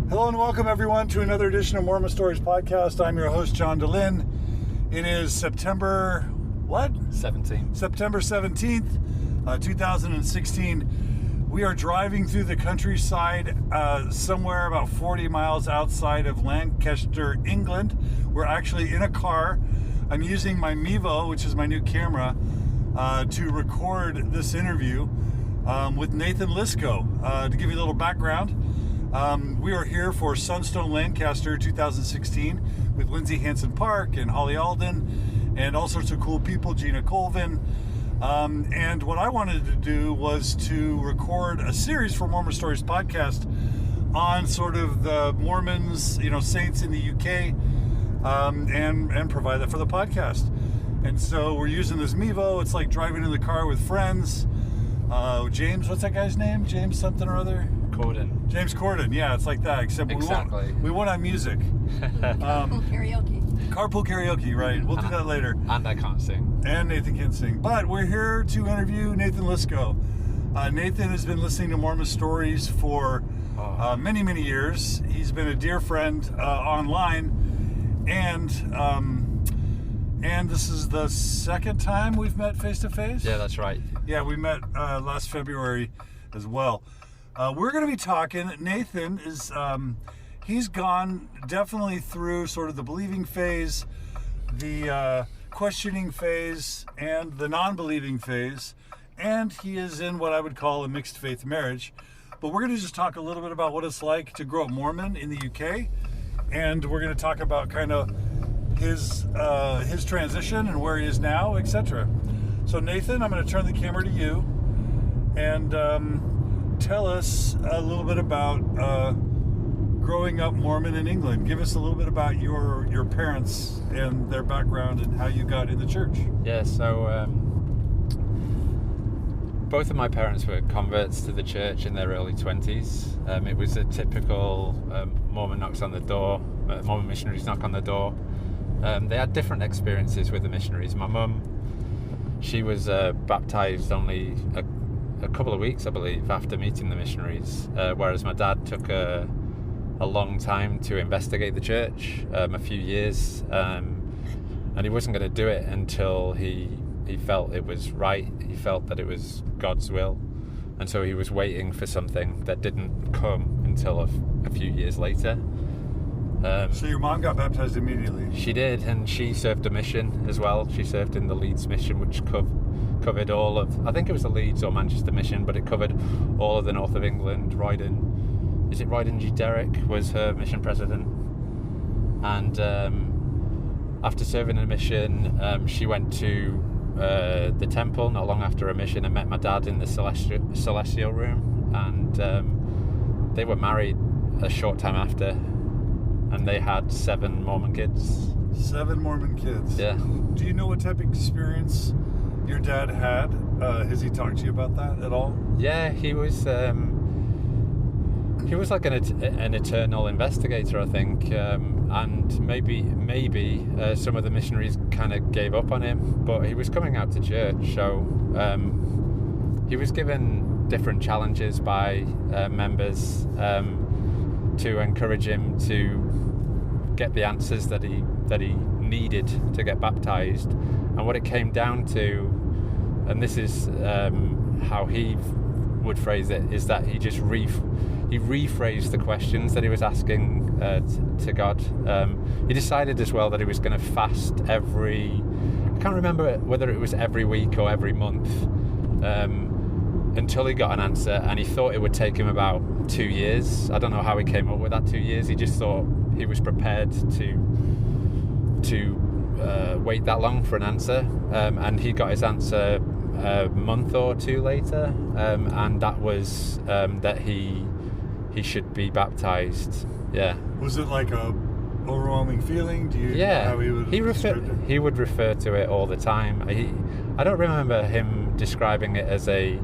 Hello and welcome everyone to another edition of Mormon Stories Podcast. I'm your host, John DeLynn. It is September 17th, 2016. We are driving through the countryside somewhere about 40 miles outside of Lancaster, England. We're actually in a car. I'm using my Mevo, which is my new camera, to record this interview with Nathan Lisgo. To give you a little background, we are here for Sunstone Lancaster 2016 with Lindsay Hansen Park and Holly Alden and all sorts of cool people, Gina Colvin. And what I wanted to do was to record a series for Mormon Stories Podcast on sort of the Mormons, saints in the UK, and provide that for the podcast. And so we're using this Mevo. It's like driving in the car with friends. James, what's that guy's name? James something or other? Corden. James Corden, yeah, it's like that, except exactly. we want on music. Carpool karaoke. Carpool karaoke, right. We'll do that later. And I can't sing. And Nathan can't sing. But we're here to interview Nathan Lisgo. Nathan has been listening to Mormon Stories for many, many years. He's been a dear friend online. And this is the second time we've met face-to-face? Yeah, that's right. Yeah, we met last February as well. We're going to be talking. Nathan is, he's gone definitely through sort of the believing phase, the questioning phase, and the non-believing phase. And he is in what I would call a mixed faith marriage. But we're going to just talk a little bit about what it's like to grow up Mormon in the UK. And we're going to talk about kind of his transition and where he is now, etc. So Nathan, I'm going to turn the camera to you. And tell us a little bit about growing up Mormon in England. Give us a little bit about your parents and their background and how you got in the church. Yeah, so both of my parents were converts to the church in their early 20s. It was a typical Mormon knocks on the door, Mormon missionaries knock on the door. They had different experiences with the missionaries. My mum, she was baptized only a couple of weeks, I believe, after meeting the missionaries, whereas my dad took a long time to investigate the church, a few years, and he wasn't going to do it until he felt it was right. He felt that it was God's will, and so he was waiting for something that didn't come until a few years later. So your mom got baptized immediately? She did, and she served a mission as well. She served in the Leeds mission, which covered all of, I think it was the Leeds or Manchester mission, but it covered all of the north of England. Royden G. Derrick was her mission president. And after serving a mission, she went to the temple not long after a mission and met my dad in the celestial room. And they were married a short time after. And they had 7 Mormon kids. 7 Mormon kids. Yeah. Do you know what type of experience your dad had? Has he talked to you about that at all? Yeah, he was like an eternal investigator, I think, and maybe some of the missionaries kind of gave up on him, but he was coming out to church, so he was given different challenges by members to encourage him to get the answers that he needed to get baptized. And what it came down to, and this is how he would phrase it, is that he just rephrased the questions that he was asking to God. He decided as well that he was going to fast I can't remember whether it was every week or every month, until he got an answer, and he thought it would take him about 2 years. I don't know how he came up with that 2 years. He just thought he was prepared to wait that long for an answer, and he got his answer a month or 2 later, and that was that he should be baptized. Yeah. Was it like a overwhelming feeling? Do you know how he would he would refer to it all the time. I don't remember him describing it as a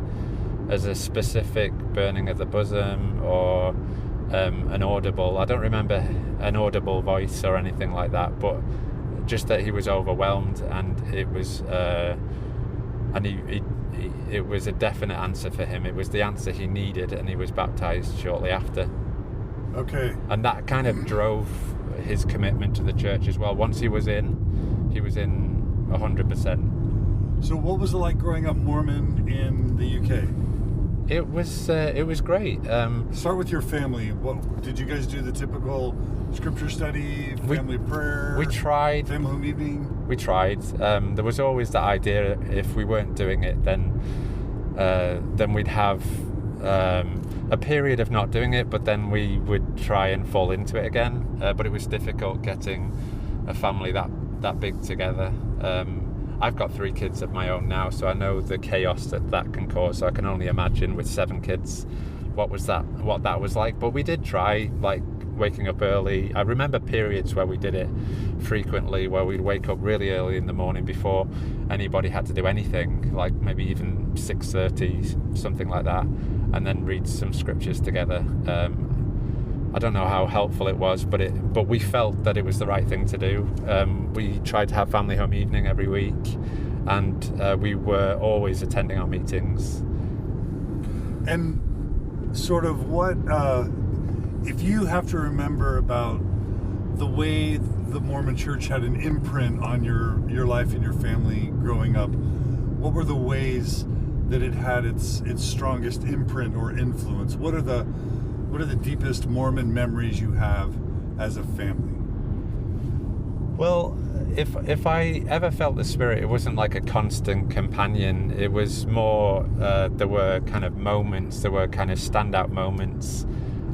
specific burning of the bosom or an audible. I don't remember an audible voice or anything like that, but just that he was overwhelmed, and it was it was a definite answer for him. It was the answer he needed, and he was baptized shortly after. Okay. And that kind of drove his commitment to the church as well. Once he was in 100%. So what was it like growing up Mormon in the UK? It was great. Start with your family. What did you guys do? The typical scripture study, family prayer? We tried. Family home evening? We tried. There was always that idea if we weren't doing it, then we'd have a period of not doing it, but then we would try and fall into it again. But it was difficult getting a family that big together. I've got 3 kids of my own now, so I know the chaos that can cause. So I can only imagine with 7 kids what that was like. But we did try, like waking up early. I remember periods where we did it frequently, where we'd wake up really early in the morning before anybody had to do anything, like maybe even 6:30, something like that, and then read some scriptures together. I don't know how helpful it was, but we felt that it was the right thing to do. We tried to have family home evening every week, and we were always attending our meetings. And sort of what, if you have to remember about the way the Mormon Church had an imprint on your life and your family growing up, what were the ways that it had its strongest imprint or influence? What are the deepest Mormon memories you have as a family? Well, if I ever felt the Spirit, it wasn't like a constant companion. It was more, there were kind of moments, there were kind of standout moments.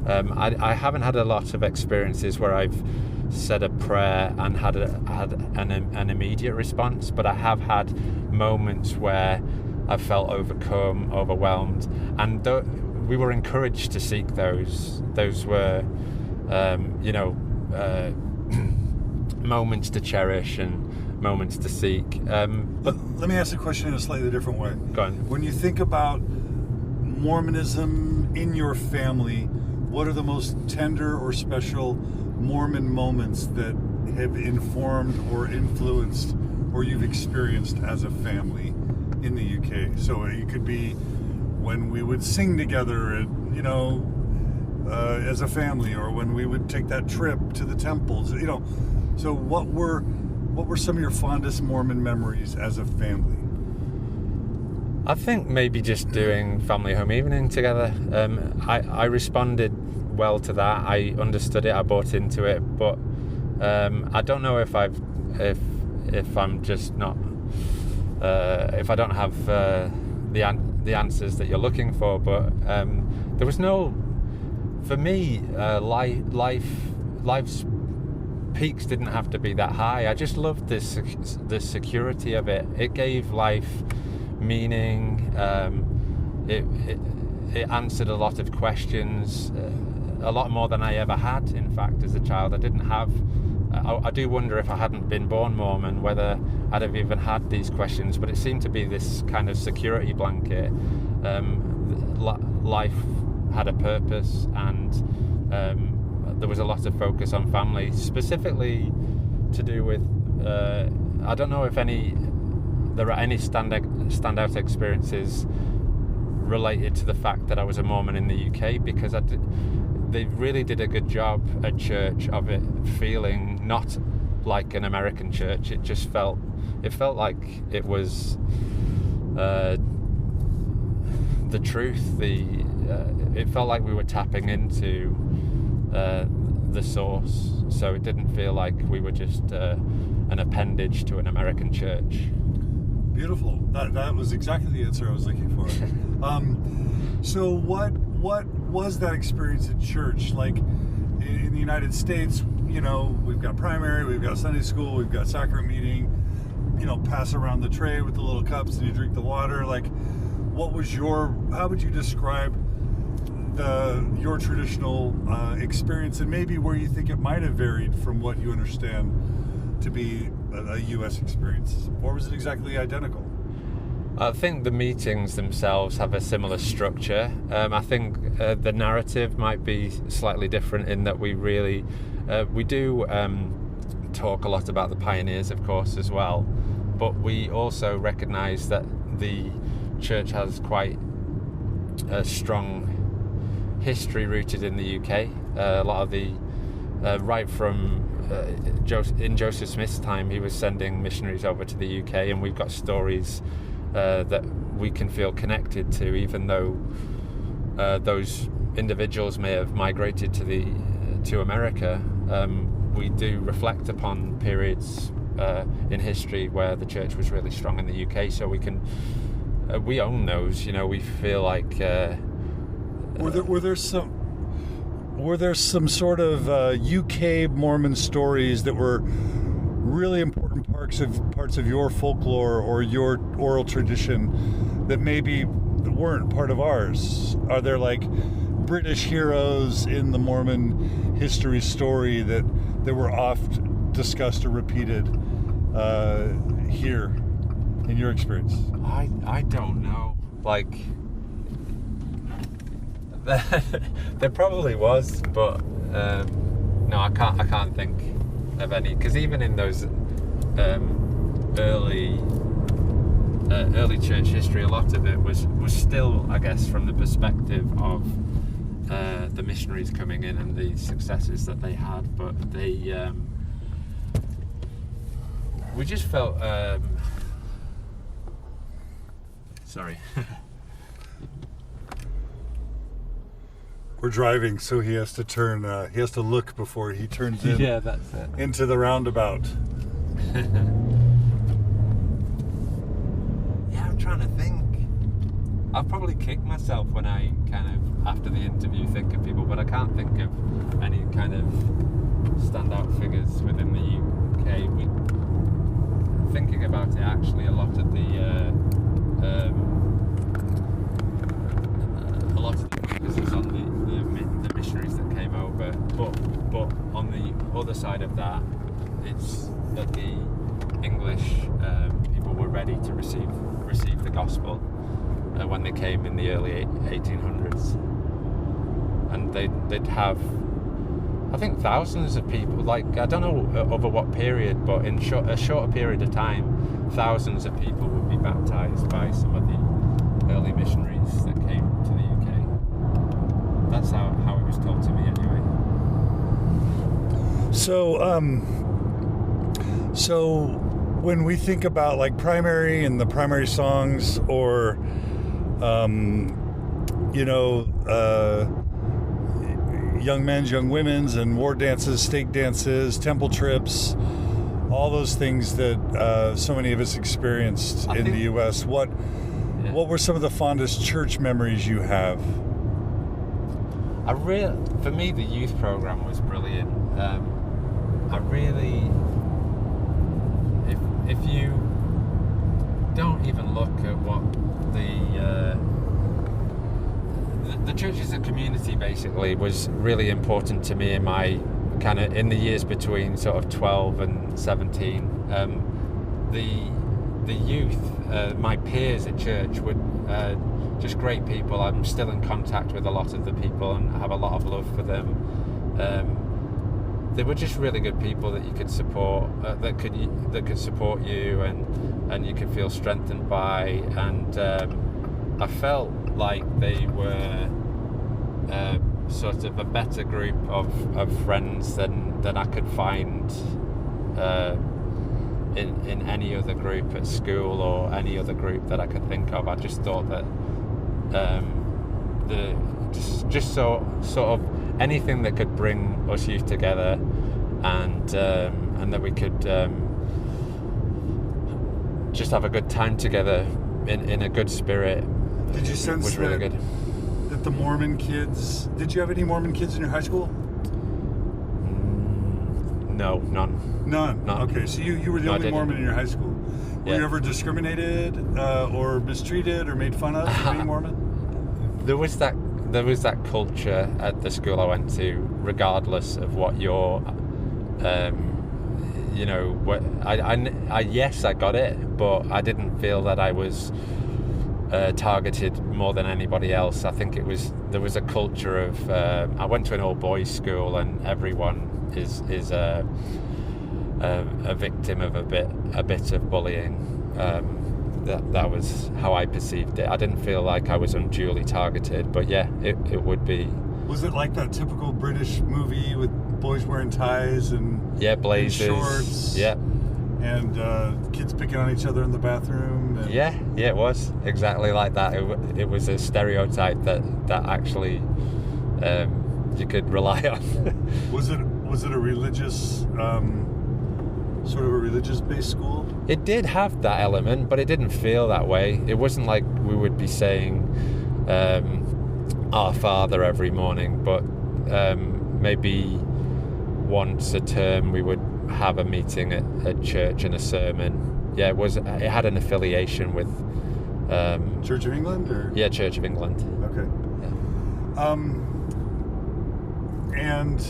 I haven't had a lot of experiences where I've said a prayer and had an immediate response, but I have had moments where I felt overcome, overwhelmed, and we were encouraged to seek those. Those were, moments to cherish and moments to seek. But let me ask the question in a slightly different way. Go on. When you think about Mormonism in your family, what are the most tender or special Mormon moments that have informed or influenced or you've experienced as a family in the UK? So it could be when we would sing together, as a family, or when we would take that trip to the temples, So what were some of your fondest Mormon memories as a family? I think maybe just doing family home evening together. I responded well to that. I understood it. I bought into it, but I don't know if I'm just not. If I don't have the answers that you're looking for, but there was no. For me, life's peaks didn't have to be that high. I just loved the security of it. It gave life meaning. It answered a lot of questions, a lot more than I ever had, in fact, as a child. I didn't have. I do wonder if I hadn't been born Mormon, whether I'd have even had these questions, but it seemed to be this kind of security blanket. Life had a purpose, and there was a lot of focus on family, specifically to do with, I don't know if there are any standout experiences related to the fact that I was a Mormon in the UK, because they really did a good job at church of it feeling not like an American church. It felt like it was the truth. It felt like we were tapping into the source, so it didn't feel like we were just an appendage to an American church. Beautiful. That was exactly the answer I was looking for. So what was that experience at church like? In the United States, we've got primary, we've got Sunday school, we've got sacrament meeting, pass around the tray with the little cups and you drink the water. Like, how would you describe your traditional experience, and maybe where you think it might have varied from what you understand to be a U.S. experience? Or was it exactly identical? I think the meetings themselves have a similar structure. I think the narrative might be slightly different in that we do talk a lot about the pioneers, of course, as well, but we also recognise that the church has quite a strong history rooted in the UK. A lot of the right from in Joseph Smith's time, he was sending missionaries over to the UK, and we've got stories that we can feel connected to, even though those individuals may have migrated to America. We do reflect upon periods in history where the church was really strong in the UK, so we can we own those. We feel like were there some sort of UK Mormon stories that were really important parts of your folklore or your oral tradition that maybe weren't part of ours? Are there like British heroes in the Mormon history story that were oft discussed or repeated here in your experience? I don't know. Like, there probably was, but no, I can't think of any, because even in those early church history, a lot of it was still, I guess, from the perspective of the missionaries coming in and the successes that they had, but we just felt sorry. We're driving, so he has to turn. He has to look before he turns in. Yeah, that's it. Into the roundabout. Yeah, I'm trying to think. I'll probably kick myself when I kind of, after the interview, think of people, but I can't think of any kind of standout figures within the UK. Thinking about it, actually, a lot of the focus is on the missionaries that came over, but on the other side of that, it's that the English people were ready to receive the gospel when they came in the early 1800s, and they'd have, I think, thousands of people. Like, I don't know over what period, but in a shorter period of time, thousands of people would be baptized by some of the early missionaries that came to the UK. That's how it was told to me, anyway. So when we think about like primary and the primary songs, or young men's, young women's, and war dances, stake dances, temple trips, all those things that so many of us experienced in the U.S. What were some of the fondest church memories you have? For me, the youth program was brilliant. If you don't even look at what the church as a community basically was really important to me in my kind of, in the years between sort of 12 and 17. The youth, my peers at church, were just great people. I'm still in contact with a lot of the people and have a lot of love for them. They were just really good people that you could support, that could support you, and you could feel strengthened by. And I felt like they were sort of a better group of friends than I could find in any other group at school or any other group that I could think of. I just thought that just sort of anything that could bring us youth together, and that we could just have a good time together in a good spirit. Did you sense was really good. That the Mormon kids? Did you have any Mormon kids in your high school? No, none. None. Okay, so you were the only Mormon in your high school. Were you ever discriminated or mistreated or made fun of for being Mormon? There was that culture at the school I went to, regardless of what your, yes, I got it, but I didn't feel that I was targeted more than anybody else. I think there was a culture of, I went to an all boys school, and everyone is a victim of a bit of bullying. That was how I perceived it. I didn't feel like I was unduly targeted, but yeah, it would be Was it like that typical British movie with boys wearing ties and blazers, and shorts? Yeah. And kids picking on each other in the bathroom. And Yeah, it was exactly like that. It was a stereotype that actually you could rely on. Was it a religious sort of a religious-based school? It did have that element, but it didn't feel that way. It wasn't like we would be saying Our Father every morning, but maybe once a term we would have a meeting at church and a sermon. Yeah, it had an affiliation with Church of England, or Church of England. Okay. Yeah. And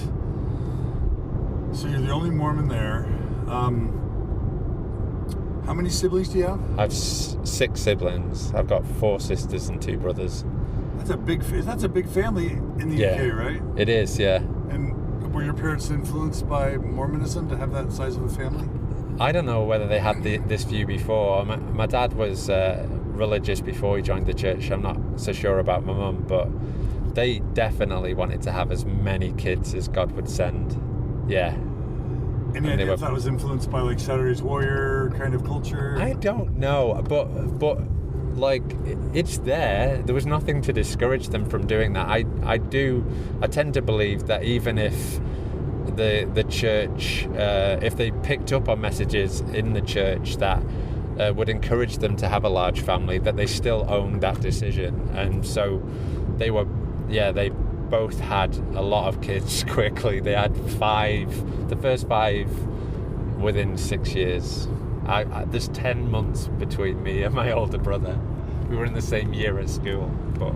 so you're the only Mormon there. How many siblings do you have? I have 6 siblings. I've got 4 sisters and 2 brothers. That's a big family in the UK, right? It is, yeah. And were your parents influenced by Mormonism to have that size of a family? I don't know whether they had this view before. My dad was religious before he joined the church. I'm not so sure about my mum, but they definitely wanted to have as many kids as God would send. Yeah. Any idea if that was influenced by like Saturday's Warrior kind of culture? I don't know, but like it's there. There was nothing to discourage them from doing that. I tend to believe that even if the church, if they picked up on messages in the church that would encourage them to have a large family, that they still owned that decision. And so they both had a lot of kids quickly. They had 5, the first 5 within 6 years. There's 10 months between me and my older brother. We were in the same year at school. But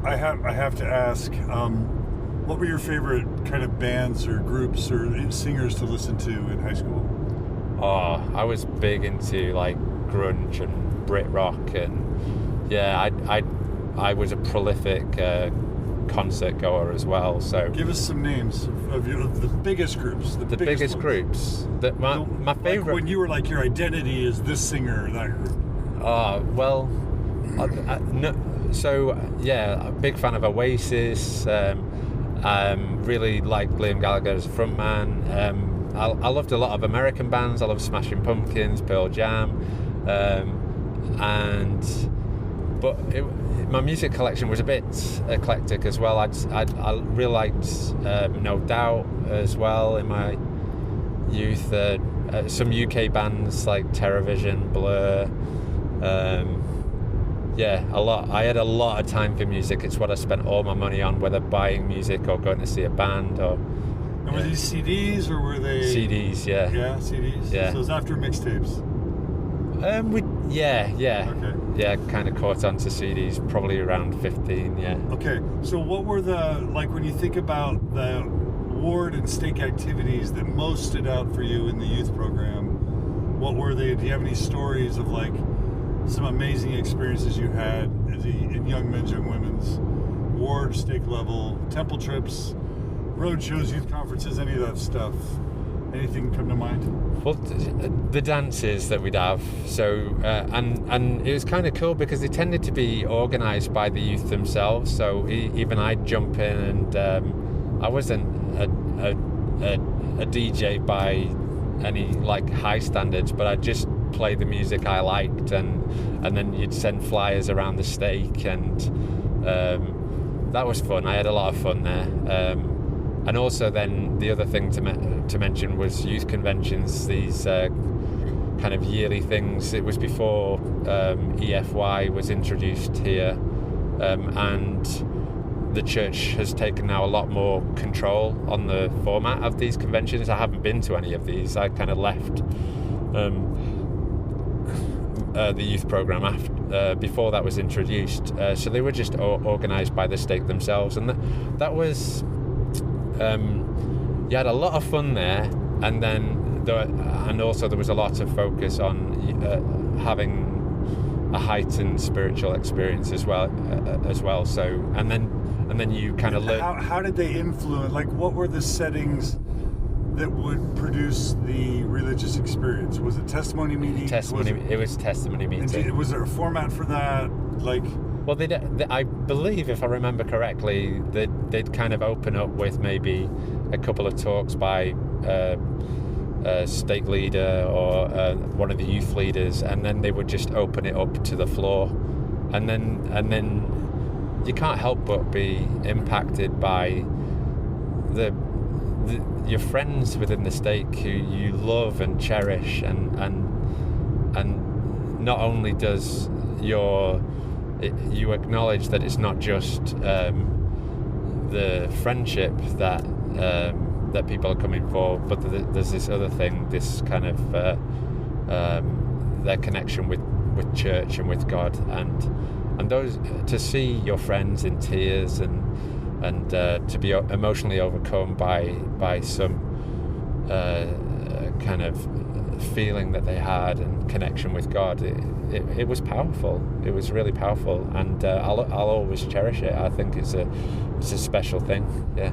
I have to ask, what were your favorite kind of bands or groups or singers to listen to in high school? Oh, I was big into like grunge and Brit rock, and I was a prolific concert goer as well. So give us some names of the biggest groups. The biggest groups. My favorite. Like when you were like, your identity is this singer or that group. So yeah, a big fan of Oasis. Really liked Liam Gallagher as a frontman. I loved a lot of American bands. I loved Smashing Pumpkins, Pearl Jam, but my music collection was a bit eclectic as well. I really liked No Doubt as well in my youth. Some UK bands like Terrorvision, Blur. A lot. I had a lot of time for music. It's what I spent all my money on, whether buying music or going to see a band. And were these CDs or were they CDs? Yeah. Yeah, CDs. Yeah. So it was after mixtapes. Okay. Yeah, kind of caught on to CDs probably around 15. Yeah. Okay. So what were when you think about the ward and stake activities that most stood out for you in the youth program? What were they? Do you have any stories of like some amazing experiences you had in young men's, young women's, ward, stake level, temple trips, road shows, youth conferences, any of that stuff? Anything come to mind? Well, the dances that we'd have, so and it was kind of cool because they tended to be organised by the youth themselves. So even I'd jump in, and I wasn't a DJ by any like high standards, but I'd just play the music I liked, and then you'd send flyers around the stake, and that was fun. I had a lot of fun there. And also then the other thing to mention was youth conventions, these kind of yearly things. It was before EFY was introduced here, and the church has taken now a lot more control on the format of these conventions. I haven't been to any of these. I kind of left the youth program before that was introduced. So they were just organised by the stake themselves, and that was... you had a lot of fun there, and then also there was a lot of focus on having a heightened spiritual experience as well. So and then you kind of learn. How did they influence? Like, what were the settings that would produce the religious experience? Was it testimony meetings? It was testimony meetings. Was there a format for that? Like, Well, I believe, if I remember correctly, they'd kind of open up with maybe a couple of talks by a stake leader or one of the youth leaders, and then they would just open it up to the floor, and then you can't help but be impacted by your friends within the stake who you love and cherish, and not only does you acknowledge that it's not just the friendship that people are coming for, but there's this other thing, this kind of their connection with church and with God, and those, to see your friends in tears and to be emotionally overcome by some kind of feeling that they had and connection with God, it was powerful. It was really powerful, and I'll always cherish it. I think it's a special thing. Yeah.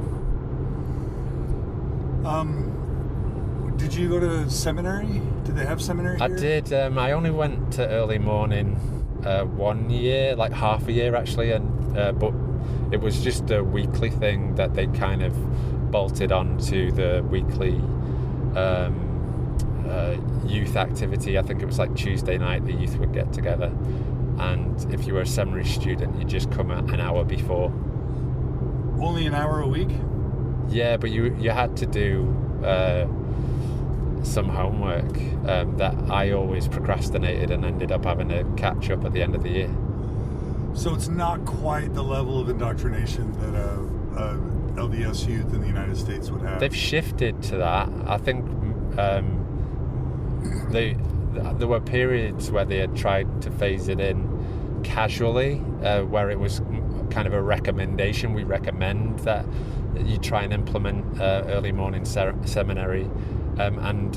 Did you go to seminary? Did they have seminary here? I did. I only went to early morning 1 year, like half a year actually, and but it was just a weekly thing that they kind of bolted onto the weekly youth activity. I think it was like Tuesday night the youth would get together, and if you were a seminary student, you just come an hour before. Only an hour a week? Yeah, but you had to do some homework that I always procrastinated and ended up having to catch up at the end of the year. So it's not quite the level of indoctrination that LDS youth in the United States would have. They've shifted to that. I think there were periods where they had tried to phase it in casually, where it was kind of a recommendation. We recommend that you try and implement early morning seminary, and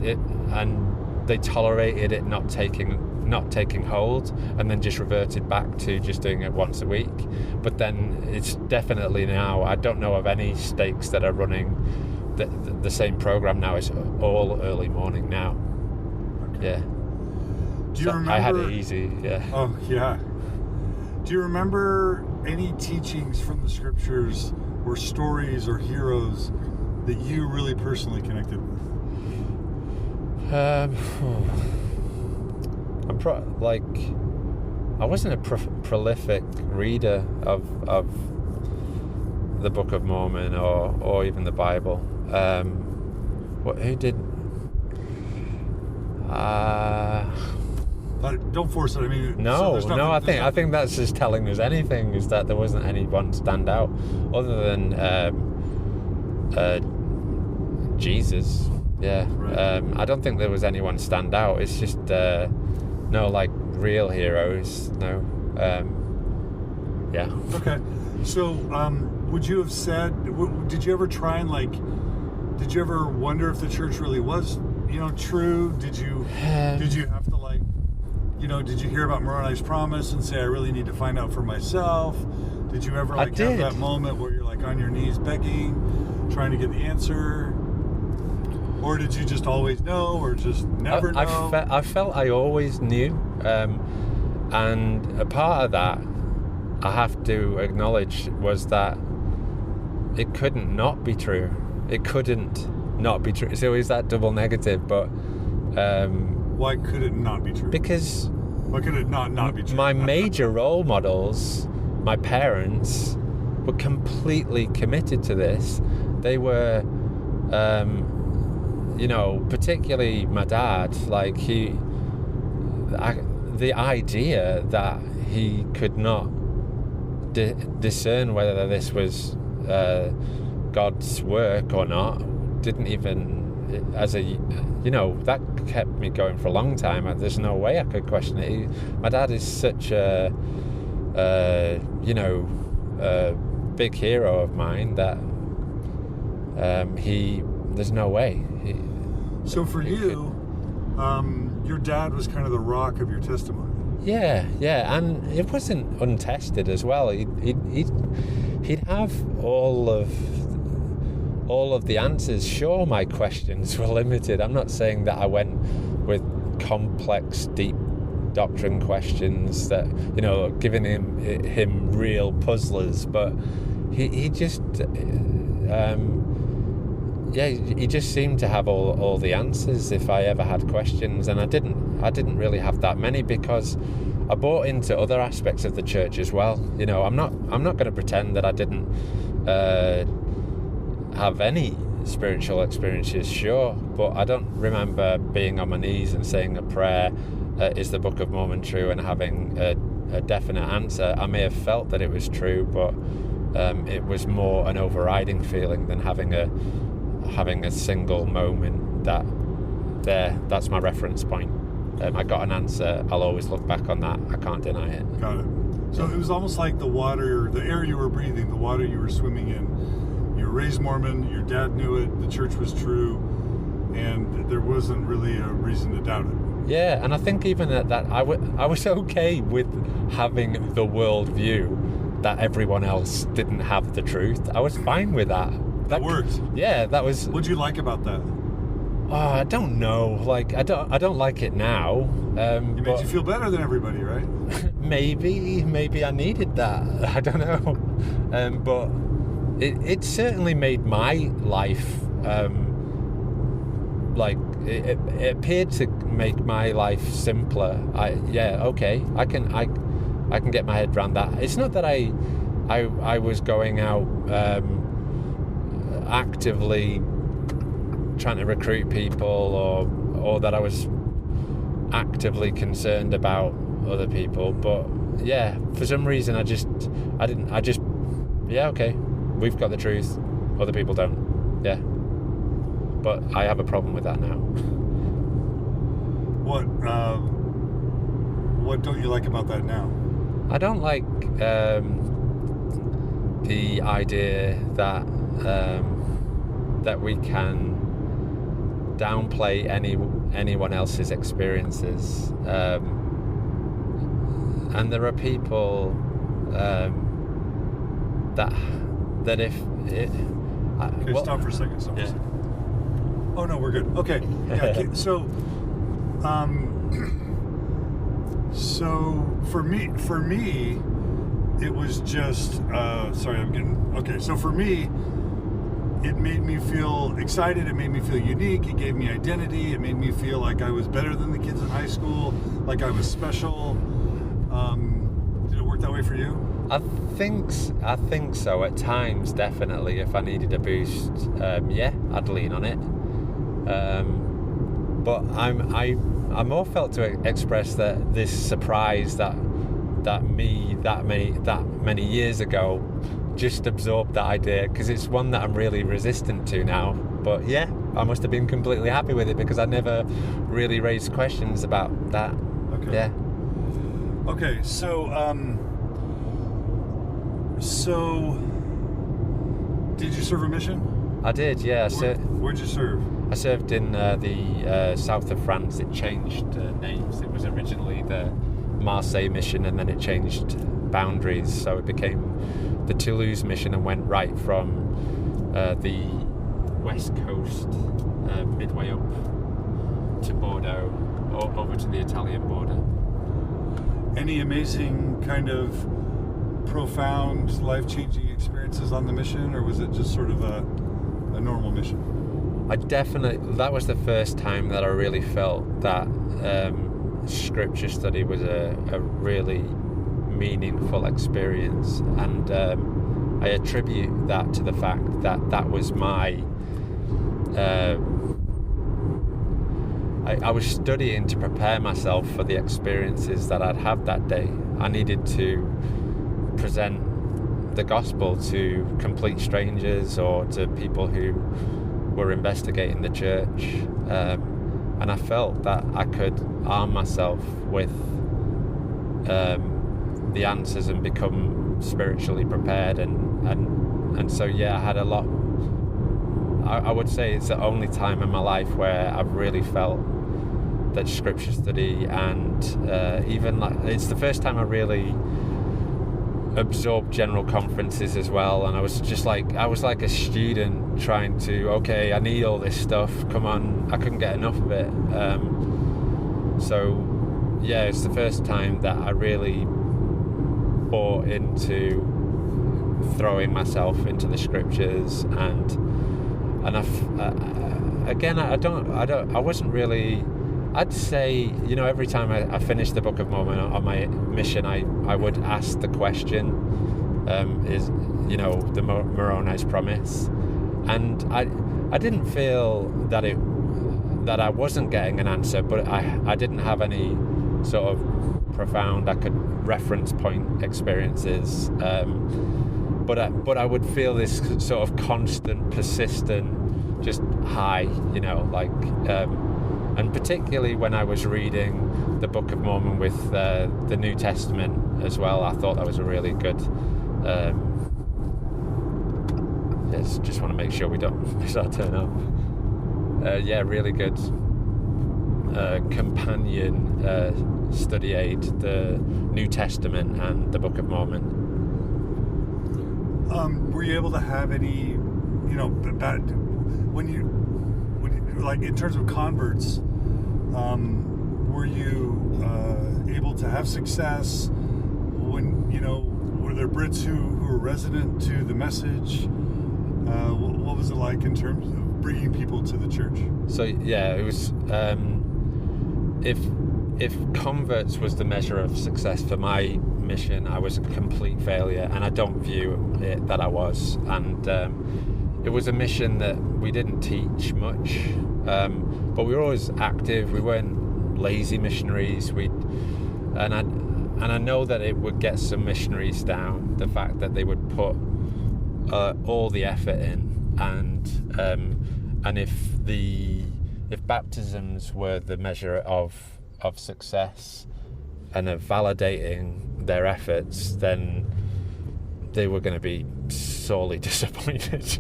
they tolerated it not taking hold, and then just reverted back to just doing it once a week. But then it's definitely now, I don't know of any stakes that are running the same program now. It's all early morning now. Okay. Yeah. Do you remember? I had it easy. Yeah. Oh yeah. Do you remember any teachings from the scriptures or stories or heroes that you really personally connected with? I wasn't a prolific reader of the Book of Mormon or even the Bible. Who did? Don't force it. I mean, no. I think that's just telling us anything, is that there wasn't anyone stand out other than Jesus. Yeah. Right. I don't think there was anyone stand out. It's just no, like, real heroes. No. Yeah. Okay. So, would you have said? Did you ever try and Did you ever wonder if the church really was, true? Did you have to did you hear about Moroni's promise and say, I really need to find out for myself? Did you ever have that moment where you're on your knees begging, trying to get the answer? Or did you just always know, or just never know? I felt I always knew, and a part of that I have to acknowledge was that it couldn't not be true. It couldn't not be true. It's always that double negative, but why could it not be true? Because why could it not be true? My major role models, my parents, were completely committed to this. They were, particularly my dad. The idea that he could not discern whether this was God's work or not didn't even, that kept me going for a long time. There's no way I could question it. My dad is such a big hero of mine that there's no way. So for you, your dad was kind of the rock of your testimony. Yeah, and it wasn't untested as well. He'd have all of the answers. Sure, my questions were limited. I'm not saying that I went with complex, deep doctrine questions that, giving him real puzzlers, but he just he just seemed to have all the answers if I ever had questions, and I didn't really have that many because I bought into other aspects of the church as well. I'm not going to pretend that I didn't have any spiritual experiences, sure, but I don't remember being on my knees and saying a prayer, is the Book of Mormon true, and having a definite answer. I may have felt that it was true, but it was more an overriding feeling than having a single moment that's my reference point. I got an answer, I'll always look back on that, I can't deny it. Got it. So it was almost like the water, the air you were breathing, the water you were swimming in. You were raised Mormon, your dad knew it, the church was true, and there wasn't really a reason to doubt it. Yeah, and I think even at that, I was okay with having the worldview that everyone else didn't have the truth. I was fine with that. That worked. Yeah, that was. What'd you like about that? Oh, I don't know. Like, I don't like it now. It made you feel better than everybody, right? Maybe I needed that. I don't know. But it certainly made my life it appeared to make my life simpler. I can get my head around that. It's not that I was going out actively trying to recruit people or that I was actively concerned about other people, but yeah, for some reason okay, we've got the truth, other people don't. Yeah, but I have a problem with that now. What don't you like about that now? I don't like the idea that we can downplay anyone else's experiences, and there are people that if it. Okay, stop for a second. Stop for a second. Oh no, we're good. Okay. Yeah. So for me, it was just. So for me, it made me feel excited. It made me feel unique. It gave me identity. It made me feel like I was better than the kids in high school, like I was special. Did it work that way for you? I think so. At times, definitely. If I needed a boost, I'd lean on it. But I more felt to express that this surprise that many years ago just absorbed that idea, because it's one that I'm really resistant to now. But yeah, I must have been completely happy with it because I never really raised questions about that. Okay. Yeah. Okay, so did you serve a mission? I did, yeah. Where'd you serve? I served in the south of France. It changed names. It was originally the Marseille mission, and then it changed boundaries, so it became the Toulouse mission and went right from the west coast, midway up to Bordeaux, over to the Italian border. Any amazing kind of profound, life-changing experiences on the mission, or was it just sort of a normal mission? That was the first time that I really felt that scripture study was a really meaningful experience, and I attribute that to the fact that was my I was studying to prepare myself for the experiences that I'd have that day. I needed to present the gospel to complete strangers or to people who were investigating the church, and I felt that I could arm myself with the answers and become spiritually prepared, and so yeah, I had a lot. I would say it's the only time in my life where I've really felt that scripture study, and even like it's the first time I really absorbed general conferences as well, and I was like a student trying to, okay, I need all this stuff, come on, I couldn't get enough of it. So it's the first time that I really bought into throwing myself into the scriptures, and I wasn't really. I'd say, every time I finished the Book of Mormon on my mission, I would ask the question, is, the Moroni's promise? And I didn't feel that I wasn't getting an answer, but I didn't have any sort of profound, I could reference point experiences, but I would feel this sort of constant, persistent, just high, and particularly when I was reading the Book of Mormon with the New Testament as well, I thought that was a really good. Just want to make sure we don't miss our turn up. Really good companion study aid, the New Testament and the Book of Mormon. Were you able to have any, when you like in terms of converts, were you able to have success when, were there Brits who were resonant to the message? What was it like in terms of bringing people to the church? So it was, if converts was the measure of success for my mission, I was a complete failure, and I don't view it that I was. And it was a mission that we didn't teach much, but we were always active. We weren't lazy missionaries. And I know that it would get some missionaries down, the fact that they would put all the effort in, and if baptisms were the measure of success and of validating their efforts, then they were going to be sorely disappointed.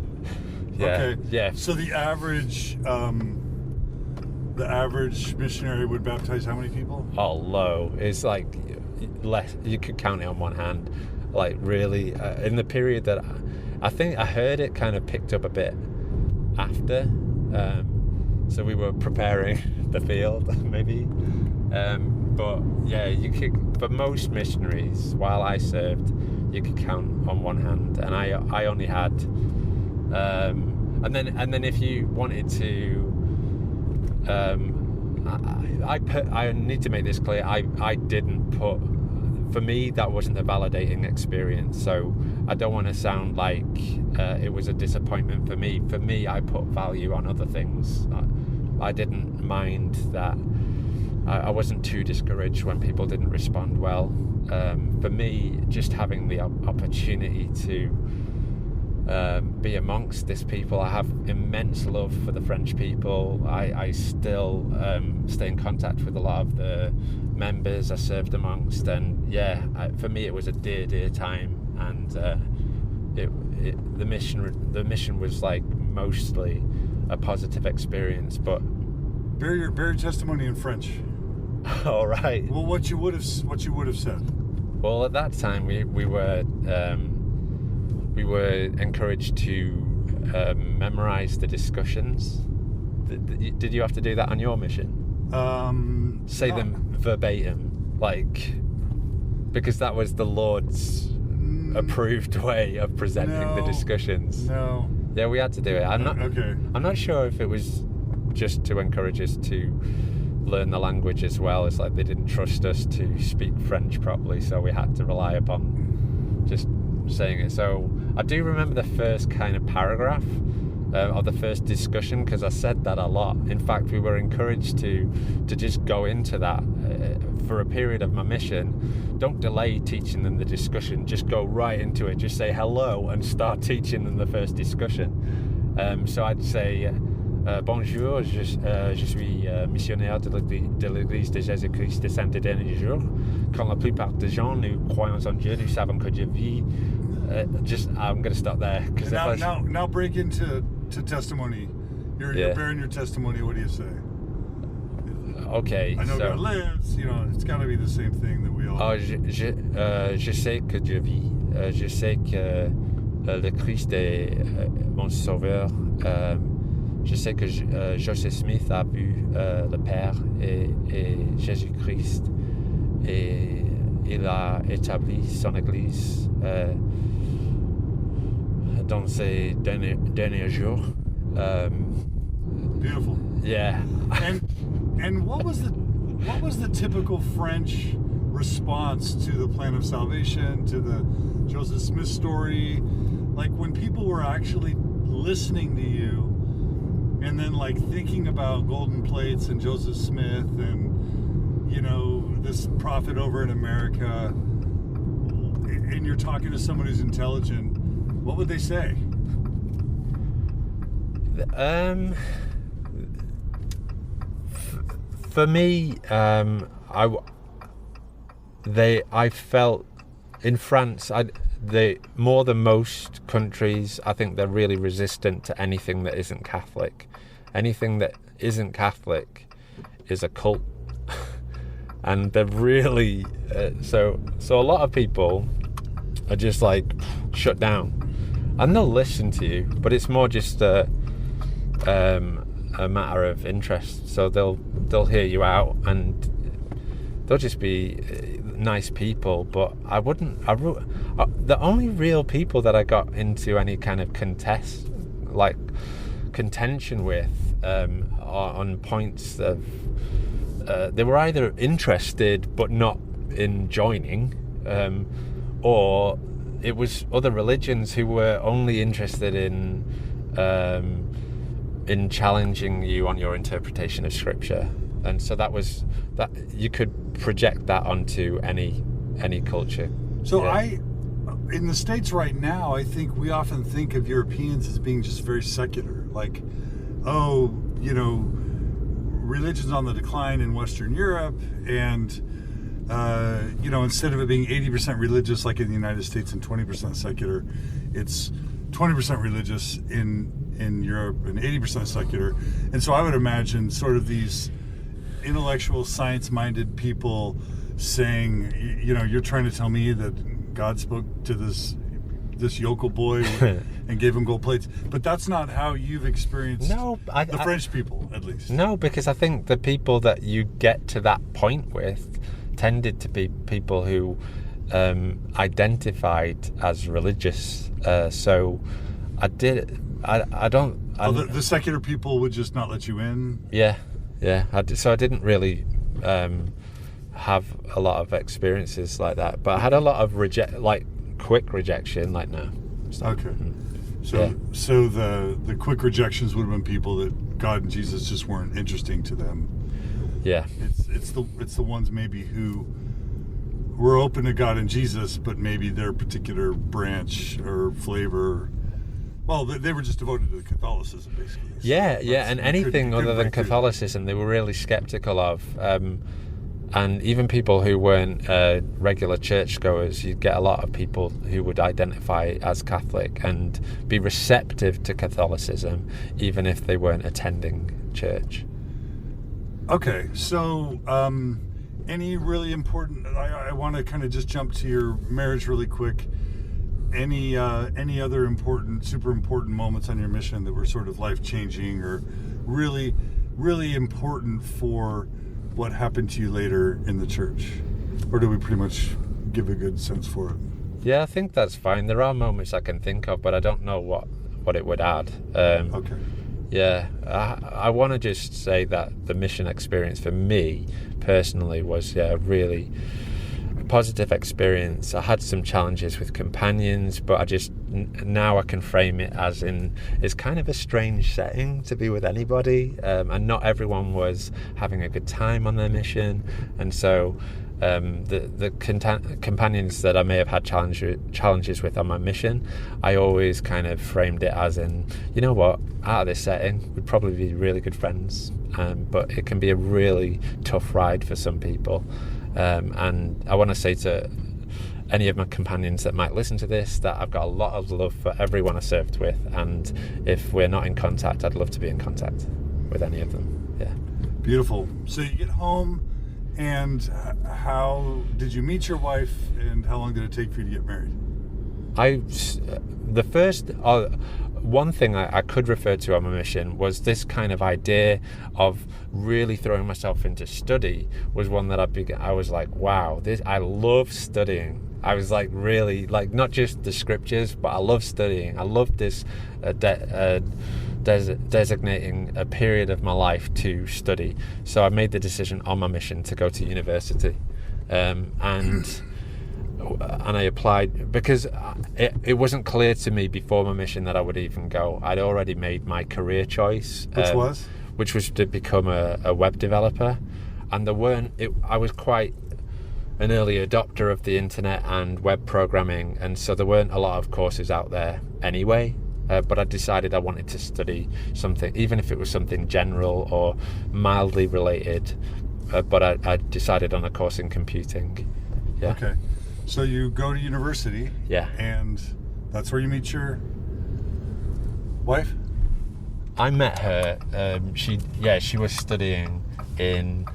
Okay. Yeah. So the average missionary would baptize how many people? Oh, low. It's like less. You could count it on one hand. Like really, in the period that I think I heard it kind of picked up a bit after. So we were preparing the field, maybe. But yeah, you could. For most missionaries, while I served, you could count on one hand, and I only had. And then if you wanted to, I need to make this clear. I didn't put. For me, that wasn't a validating experience, so I don't want to sound like it was a disappointment for me. For me, I put value on other things. I didn't mind that. I wasn't too discouraged when people didn't respond well. For me, just having the opportunity to be amongst this people, I have immense love for the French people. I still stay in contact with a lot of the members I served amongst, and for me it was a dear time, and the mission was like mostly a positive experience. But bear your testimony in French. All right. Well, what you would have said. Well, at that time we were encouraged to memorize the discussions. Did you have to do that on your mission? Say them verbatim, like, because that was the Lord's approved way of presenting the discussions. No. Yeah, we had to do it. I'm not sure if it was just to encourage us to learn the language as well. It's like they didn't trust us to speak French properly, so we had to rely upon just saying it. So I do remember the first kind of paragraph of the first discussion, because I said that a lot. In fact, we were encouraged to just go into that for a period of my mission. Don't delay teaching them the discussion, just go right into it. Just say hello and start teaching them the first discussion. So I'd say bonjour, je suis missionnaire de l'Église de Jésus-Christ des Saints des Derniers Jours. Quand la plupart des gens nous croyons en Dieu, nous savons que Dieu vit. I'm going to stop there. Now break into testimony. You're bearing your testimony. What do you say? Okay. I know God lives. It's got to be the same thing that we all. Je sais que Dieu vit. Je sais que le Christ est mon sauveur. je sais que Joseph Smith a vu le Père et Jésus-Christ, et il a établi son Église dans ces derniers jours. Beautiful. Yeah. And what was the typical French response to the plan of salvation, to the Joseph Smith story? Like when people were actually listening to you and then like thinking about golden plates and Joseph Smith and, you know, this prophet over in America, and you're talking to someone who's intelligent, what would they say? For me, I felt in France, more than most countries, I think they're really resistant to anything that isn't Catholic. Anything that isn't Catholic is a cult. And they're really so a lot of people are just like shut down, and they'll listen to you, but it's more just a matter of interest. So they'll hear you out, and they'll just be nice people. But the only real people that I got into any kind of contention with on points of they were either interested but not in joining, or it was other religions who were only interested in challenging you on your interpretation of Scripture. And so that you could project that onto any culture. So yeah. In the States right now, I think we often think of Europeans as being just very secular, like, oh, you know, religion's on the decline in Western Europe, and you know, instead of it being 80% religious like in the United States and 20% secular, it's 20% religious in Europe and 80% secular. And so I would imagine sort of these intellectual, science-minded people saying, you know, you're trying to tell me that God spoke to this yokel boy and gave him gold plates, but that's not how you've experienced the French people, at least. No, because I think the people that you get to that point with tended to be people who identified as religious. So I don't. The secular people would just not let you in? Yeah. So I didn't really have a lot of experiences like that, but I had a lot of quick rejection, like no. Okay. So the quick rejections would have been people that God and Jesus just weren't interesting to them. Yeah. It's the ones maybe who were open to God and Jesus, but maybe their particular branch or flavor, well, they were just devoted to Catholicism, basically. Yeah, and anything other than Catholicism, they were really skeptical of. And even people who weren't regular churchgoers, you'd get a lot of people who would identify as Catholic and be receptive to Catholicism, even if they weren't attending church. Okay, so any really important, I want to kind of just jump to your marriage really quick. Any other super important moments on your mission that were sort of life-changing or really, really important for what happened to you later in the church? Or do we pretty much give a good sense for it? Yeah, I think that's fine. There are moments I can think of, but I don't know what it would add. Okay. Yeah, I want to just say that the mission experience for me personally was really a positive experience. I had some challenges with companions, but now I can frame it as it's kind of a strange setting to be with anybody, and not everyone was having a good time on their mission, and so the companions that I may have had challenges with on my mission, I always kind of framed it as in, you know what, out of this setting we'd probably be really good friends, but it can be a really tough ride for some people, and I want to say to any of my companions that might listen to this that I've got a lot of love for everyone I served with, and if we're not in contact, I'd love to be in contact with any of them. Yeah. Beautiful. So you get home, and how did you meet your wife, and how long did it take for you to get married? one thing I could refer to on my mission was this kind of idea of really throwing myself into study was one that I was like, wow, I love studying. I was like, really, like, not just the scriptures, but I love studying. I love this designating a period of my life to study. So I made the decision on my mission to go to university, and I applied because it wasn't clear to me before my mission that I would even go. I'd already made my career choice, which was to become a web developer, and I was quite an early adopter of the internet and web programming, and so there weren't a lot of courses out there anyway. But I decided I wanted to study something, even if it was something general or mildly related. But I decided on a course in computing. Yeah. Okay. So you go to university. Yeah. And that's where you meet your wife? I met her. She was studying in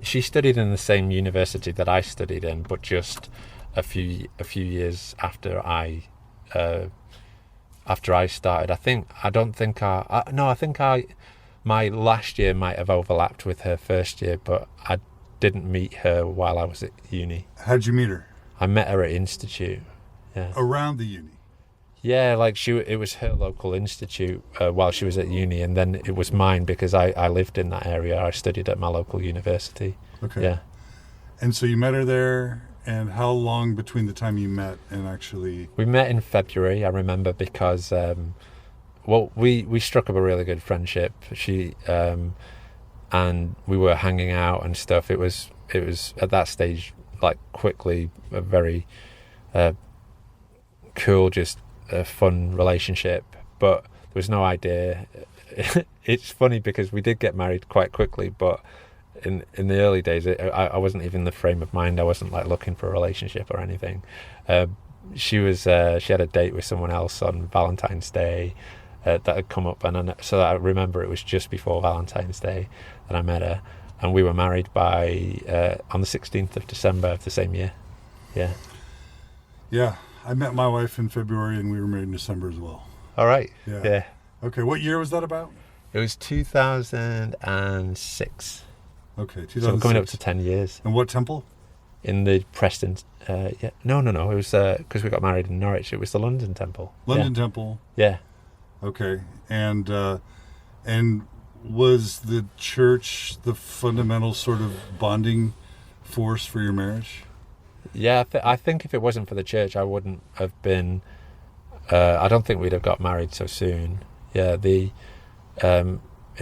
she studied in the same university that I studied in, but just a few years after I started. I think my last year might have overlapped with her first year, but I didn't meet her while I was at uni. How'd you meet her? I met her at institute. Yeah. Around the uni? Yeah, like it was her local institute while she was at uni, and then it was mine because I lived in that area. I studied at my local university. Okay. Yeah. And so you met her there, and how long between the time you met and actually... We met in February, I remember, because we struck up a really good friendship. She and we were hanging out and stuff. It was at that stage, like, quickly a very cool, just a fun relationship, but there was no idea. It's funny because we did get married quite quickly, but in the early days I wasn't even in the frame of mind. I wasn't like looking for a relationship or anything. She had a date with someone else on Valentine's Day that had come up, and so I remember it was just before Valentine's Day that I met her, and we were married on the 16th of December of the same year. Yeah, I met my wife in February, and we were married in December as well. All right. Yeah. Okay, what year was that about? It was 2006. Okay, 2006. So coming up to 10 years. And what temple? In the Preston. No. It was because we got married in Norwich. It was the London Temple. London Temple. Yeah. Okay, and was the church the fundamental sort of bonding force for your marriage? Yeah, I think if it wasn't for the church, I wouldn't have been. I don't think we'd have got married so soon. Yeah, in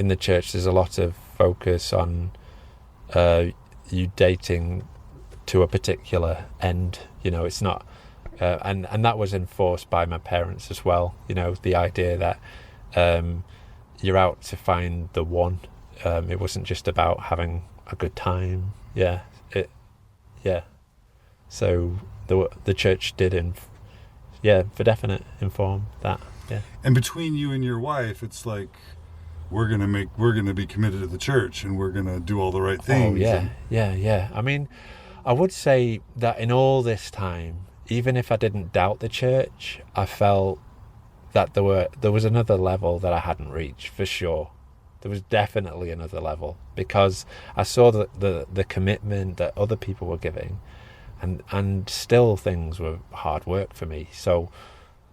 the church, there's a lot of focus on you dating to a particular end. You know, it's not, and that was enforced by my parents as well. You know, the idea that you're out to find the one. It wasn't just about having a good time. Yeah. So the church did, for definite, inform that. Yeah. And between you and your wife, it's like we're gonna be committed to the church, and we're gonna do all the right things. Oh yeah. I mean, I would say that in all this time, even if I didn't doubt the church, I felt that there was another level that I hadn't reached for sure. There was definitely another level because I saw the commitment that other people were giving. And still things were hard work for me. So,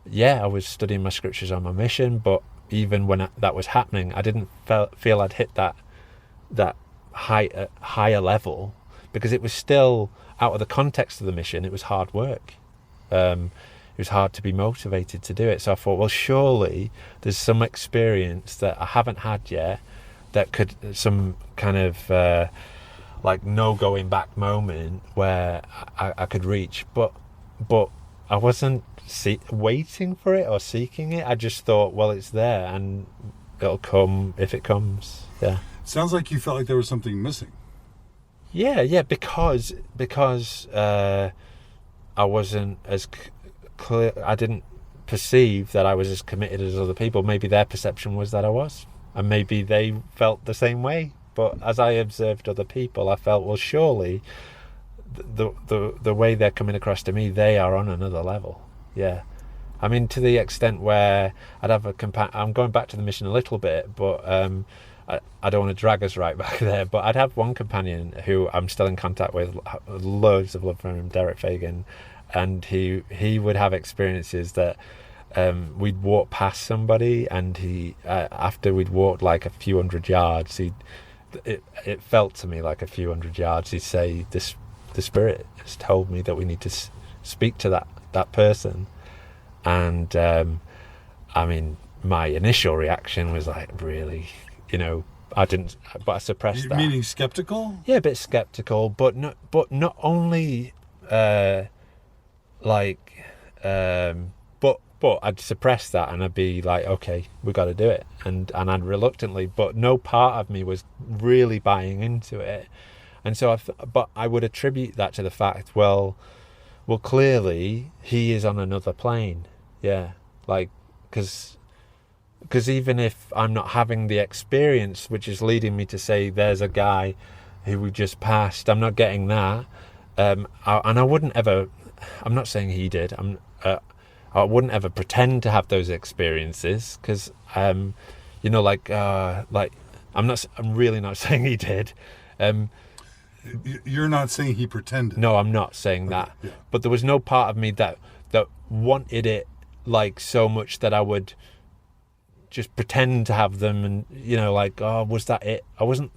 yeah, I was studying my scriptures on my mission, but even when that was happening, I didn't feel I'd hit that higher level because it was still out of the context of the mission. It was hard work. It was hard to be motivated to do it. So I thought, well, surely there's some experience that I haven't had yet that could, some kind of... like no going back moment where I could reach, but I wasn't waiting for it or seeking it. I just thought, well, it's there and it'll come if it comes. Yeah. Sounds like you felt like there was something missing. Yeah, because I wasn't as clear. I didn't perceive that I was as committed as other people. Maybe their perception was that I was, and maybe they felt the same way. But as I observed other people, I felt, well, surely the way they're coming across to me, they are on another level. Yeah. I mean, to the extent where I'd have a I'm going back to the mission a little bit, but I don't want to drag us right back there. But I'd have one companion who I'm still in contact with, loads of love from him, Derek Fagan, and he would have experiences that we'd walk past somebody, and he after we'd walked like a few hundred yards, it felt to me like a few hundred yards, he'd say, the Spirit has told me that we need to speak to that person. And I mean, my initial reaction was like, really, I didn't, but I suppressed that. Meaning skeptical? Yeah, a bit skeptical, but not only but I'd suppress that, and I'd be like, okay, we got to do it, and I'd reluctantly, but no part of me was really buying into it, and so but I would attribute that to the fact, well, clearly he is on another plane, yeah, like, because even if I'm not having the experience which is leading me to say there's a guy who we just passed, I'm not getting that, and I wouldn't ever, I'm not saying he did, I wouldn't ever pretend to have those experiences, because I'm really not saying he did. You're not saying he pretended? No, I'm not saying that. Yeah. But there was no part of me that wanted it like so much that I would just pretend to have them, and was that it? I wasn't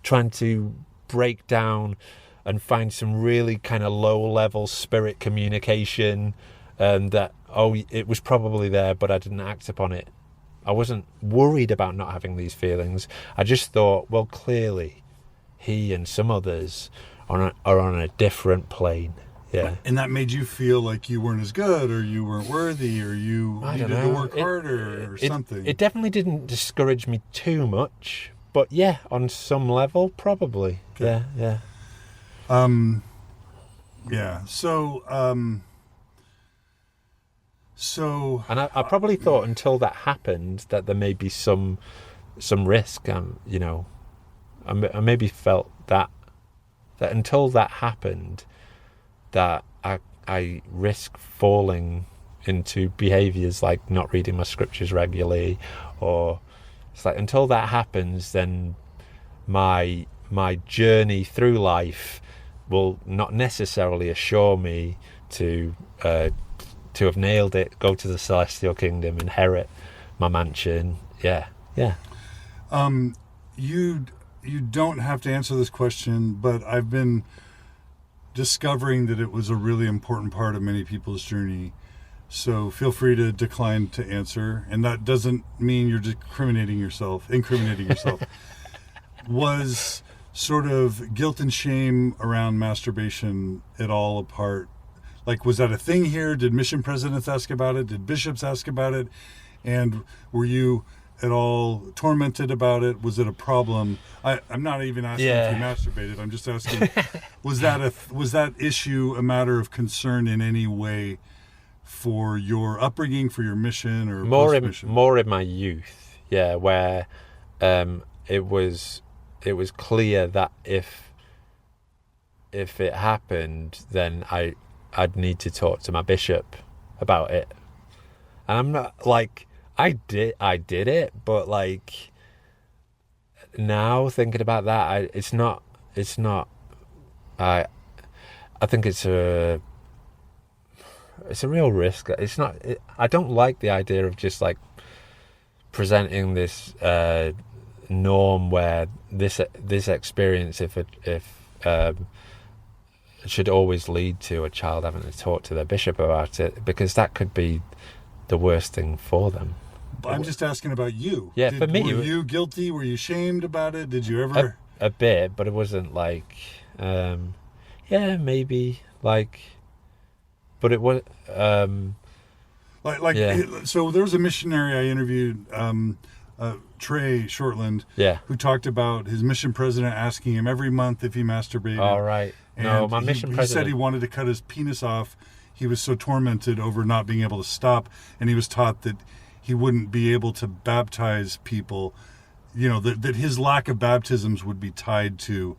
trying to break down and find some really kind of low level spirit communication, that it was probably there, but I didn't act upon it. I wasn't worried about not having these feelings. I just thought, well, clearly he and some others are on a different plane. Yeah. And that made you feel like you weren't as good, or you weren't worthy, or you needed to work harder, or something. It definitely didn't discourage me too much, but yeah, on some level, probably. Okay. Yeah. Yeah. So, and I probably thought until that happened that there may be some risk. I maybe felt that until that happened, that I risk falling into behaviours like not reading my scriptures regularly, or it's like until that happens, then my journey through life will not necessarily assure me to have nailed it, go to the celestial kingdom, inherit my mansion. Yeah. You don't have to answer this question, but I've been discovering that it was a really important part of many people's journey. So feel free to decline to answer, and that doesn't mean you're incriminating yourself. Was sort of guilt and shame around masturbation at all a part? Like, was that a thing here? Did mission presidents ask about it? Did bishops ask about it? And were you at all tormented about it? Was it a problem? I'm not even asking if you masturbated. I'm just asking, was that issue a matter of concern in any way for your upbringing, for your mission, or post-mission? More in my youth, yeah, where it was clear that if it happened, then I'd need to talk to my bishop about it. And I'm not like, I did it, but like now thinking about that, it's not I think it's a real risk. I don't like the idea of just like presenting this norm where this experience, if should always lead to a child having to talk to their bishop about it, because that could be the worst thing for them. I'm just asking about you. Yeah, for me. Were you guilty? Were you shamed about it? Did you ever? A bit, but it wasn't like, maybe like, but it was, So there was a missionary I interviewed, Trey Shortland, who talked about his mission president asking him every month if he masturbated. All right. And he said he wanted to cut his penis off. He was so tormented over not being able to stop, and he was taught that he wouldn't be able to baptize people, that his lack of baptisms would be tied to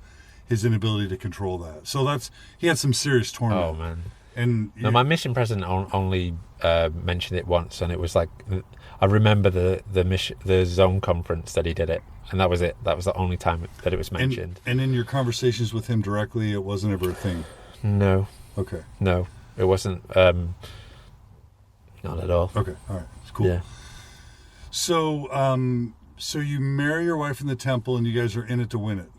his inability to control that. So he had some serious torment. Oh man. And No, my mission president only mentioned it once, and it was like, I remember the zone conference that he did it, and that was it. That was the only time that it was mentioned. And in your conversations with him directly, it wasn't ever a thing? No. Okay. No, it wasn't. Not at all. Okay, all right, it's cool. Yeah. So, so you marry your wife in the temple, and you guys are in it to win it.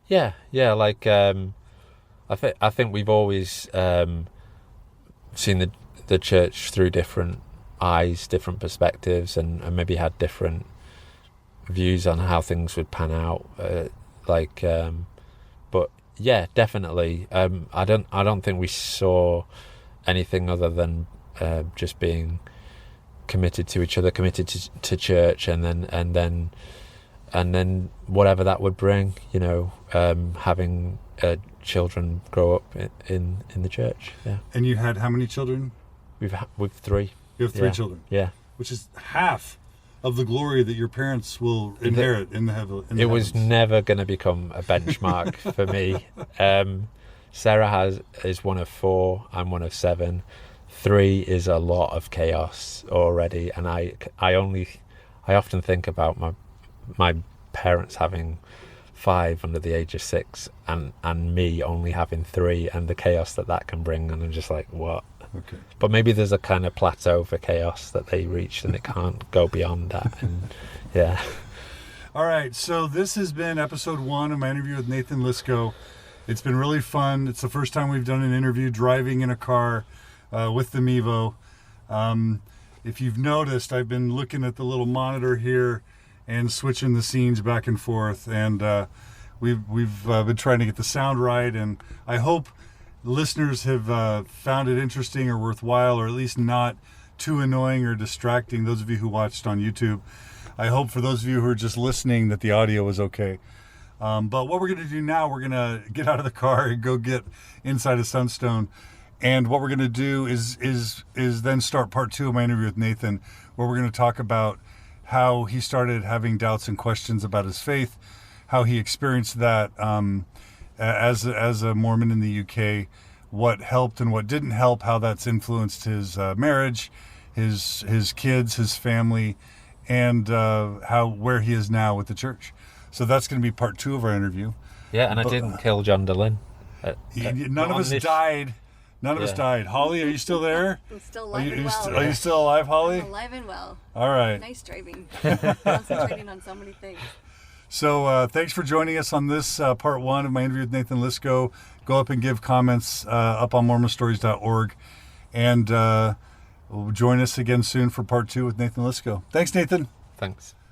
Yeah. Like, I think we've always seen the church through different eyes, different perspectives, and maybe had different views on how things would pan out. But yeah, definitely. I don't think we saw anything other than just being committed to each other, committed to church, and then whatever that would bring. Having children grow up in the church. Yeah. And you had how many children? We've 3. You have 3 children. Yeah. Which is half of the glory that your parents will inherit in the heaven. It was never going to become a benchmark for me. Sarah is one of 4. I'm one of 7. 3 is a lot of chaos already, and I often think about my parents having 5 under the age of 6, and me only having 3, and the chaos that can bring, and I'm just like, what? Okay. But maybe there's a kind of plateau for chaos that they reached, and it can't go beyond that. And yeah. All right, so this has been episode 1 of my interview with Nathan Lisgo. It's been really fun. It's the first time we've done an interview driving in a car with the Mevo. If you've noticed, I've been looking at the little monitor here and switching the scenes back and forth, and we've been trying to get the sound right, and I hope listeners have found it interesting or worthwhile, or at least not too annoying or distracting, those of you who watched on YouTube. I hope for those of you who are just listening that the audio was okay. But what we're going to do now, we're going to get out of the car and go get inside of Sunstone. And what we're going to do is then start part 2 of my interview with Nathan, where we're going to talk about how he started having doubts and questions about his faith, how he experienced that as a Mormon in the UK, what helped and what didn't help, how that's influenced his marriage, his kids, his family, and where he is now with the church. So that's going to be part 2 of our interview. Yeah, and I didn't kill John Dehlin. None of us died. None of us died. Holly, are you still there? I'm still alive and well. Are you still alive, Holly? I'm alive and well. All right. Nice driving. Concentrating on so many things. So thanks for joining us on this part 1 of my interview with Nathan Lisgo. Go up and give comments up on mormonstories.org. And join us again soon for part 2 with Nathan Lisgo. Thanks, Nathan. Thanks.